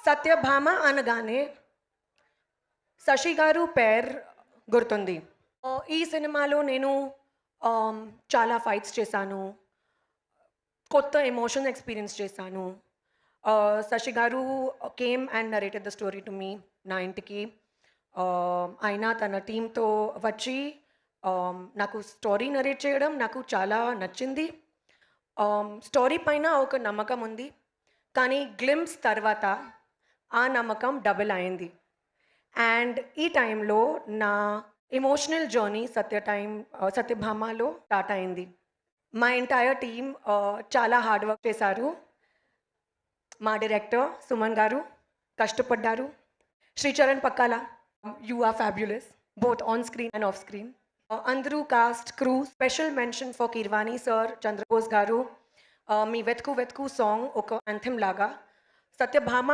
సత్యభామ అనగానే శశి గారు పేరు గుర్తుంది. ఈ సినిమాలో నేను చాలా ఫైట్స్ చేశాను. కొత్త ఎమోషన్ ఎక్స్‌పీరియన్స్ చేశాను. Sashi garu came and narrated the story to me నా ఇంటికి. ఆయన తన టీమ్‌తో వచ్చి నాకు స్టోరీ నరేట్ చేయడం నాకు చాలా నచ్చింది. స్టోరీ పైన ఒక నమ్మకం ఉంది. కానీ గ్లింప్స్ తర్వాత ఆ నమ్మకం డబుల్ అయింది. అండ్ ఈ టైంలో నా ఎమోషనల్ జర్నీ సత్యభామలో స్టార్ట్ అయింది. మా ఎంటైర్ టీమ్ చాలా హార్డ్ వర్క్ చేశారు. మా డైరెక్టర్ సుమన్ గారు కష్టపడ్డారు. Sricharan Pakkala, you are fabulous both on screen and off screen. అందరూ cast, crew, special mention for Keeravani sir, Chandrabose garu. మీ వెతుకు వెతుకు సాంగ్ ఒక యాంథెమ్ లాగా. సత్యభామ